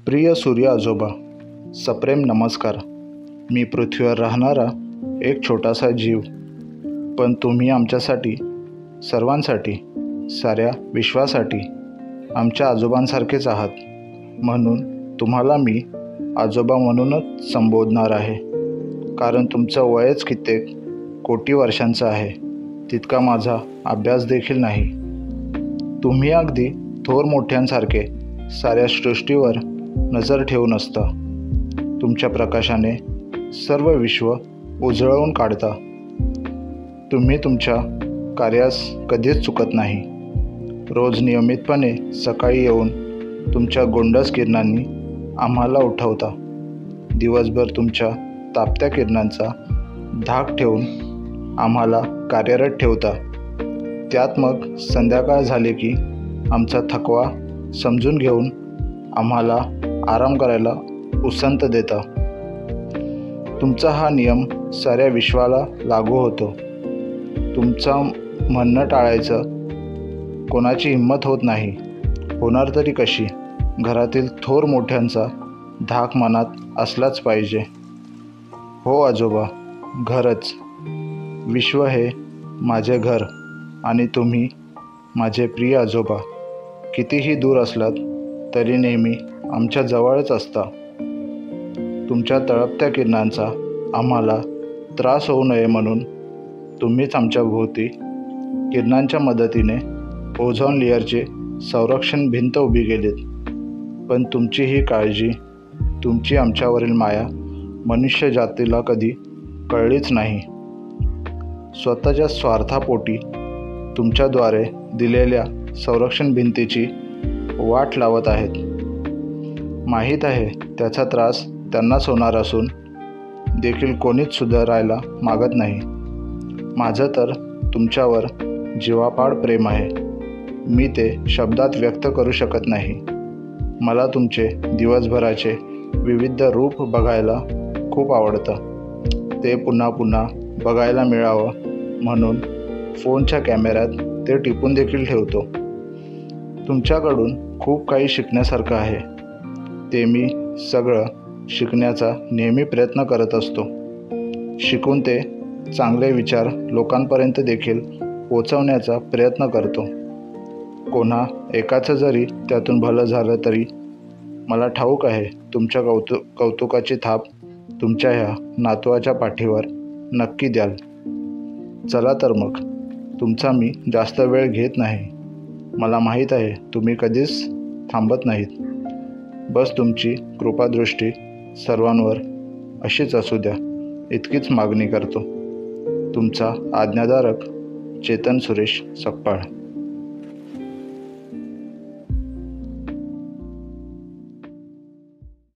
प्रिय सूर्य आजोबा, सप्रेम नमस्कार. मी पृथ्वीवर राहणारा एक छोटासा जीव, पण तुम्ही आमच्यासाठी, सर्वांसाठी, साऱ्या विश्वासाठी आमच्या आजोबांसारखेच आहात. म्हणून तुम्हाला मी आजोबा म्हणूनच संबोधणार आहे. कारण तुमचं वयच कित्येक कोटी वर्षांचं आहे, तितका माझा अभ्यास देखील नाही. तुम्ही अगदी थोर मोठ्यांसारखे साऱ्या सृष्टीवर नजर ठेवून असता. तुमच्या प्रकाशाने सर्व विश्व उजळवून काढता. तुम्ही तुमच्या कार्यास कधीच चुकत नाही. रोज नियमितपणे सकाळी येऊन तुमच्या गोंडस किरणांनी आम्हाला उठवता. दिवसभर तुमच्या तापत्या किरणांचा धाक ठेवून आम्हाला कार्यरत ठेवता. त्यात मग संध्याकाळ झाली की आमचा थकवा समजून घेऊन आम्हाला आराम करायला उसंत देता. तुमचा हा नियम साऱ्या विश्वाला लागू होतो. तुमचं म्हणणं टाळायचं कोणाची हिंमत होत नाही. होणार तरी कशी? घरातील थोर मोठ्यांचा धाक मनात असलाच पाहिजे. हो आजोबा, घरच. विश्व हे माझे घर आणि तुम्ही माझे प्रिय आजोबा. कितीही दूर असलात तरी नेहमी आमच्या जवळच असता. तुमच्या तळपत्या किरणांचा आम्हाला त्रास होऊ नये म्हणून तुम्हीच आमच्या भोवती किरणांच्या मदतीने ओझोन लेअरचे संरक्षण भिंत उभी केलीत. पण तुमची ही काळजी, तुमची आमच्यावरील माया मनुष्य जातीला कधी कळलीच नाही. स्वतःच्या स्वार्थापोटी तुमच्याद्वारे दिलेल्या संरक्षण भिंतीची वाट लावत आहेत. माहीत आहे त्याचा त्रास त्यांनाच होणार असून देखील कोणीच सुधारायला मागत नाही. माझं तर तुमच्यावर जीवापाड प्रेम आहे. मी ते शब्दात व्यक्त करू शकत नाही. मला तुमचे दिवसभराचे विविध रूप बघायला खूप आवडतं. ते पुन्हा पुन्हा बघायला मिळावं म्हणून फोनच्या कॅमेऱ्यात ते टिपून देखील ठेवतो. तुमच्याकडून खूप काही शिकण्यासारखं आहे. ते मी सगळं शिकण्याचा नेहमी प्रयत्न करत असतो. शिकून ते चांगले विचार लोकांपर्यंत देखील पोचवण्याचा प्रयत्न करतो. कोणा एकाचं जरी त्यातून भलं झालं तरी मला ठाऊक आहे तुमच्या कौतुकाची थाप तुमच्या ह्या नातवाच्या पाठीवर नक्की द्याल. चला तर मग, तुमचा मी जास्त वेळ घेत नाही. मला माहीत आहे तुम्ही कधीच थांबत नाहीत. बस तुमची कृपादृष्टी सर्वांवर अशीच असू द्या, इतकीच मागणी करतो. तुमचा आज्ञाधारक चेतन सुरेश सकपाळ.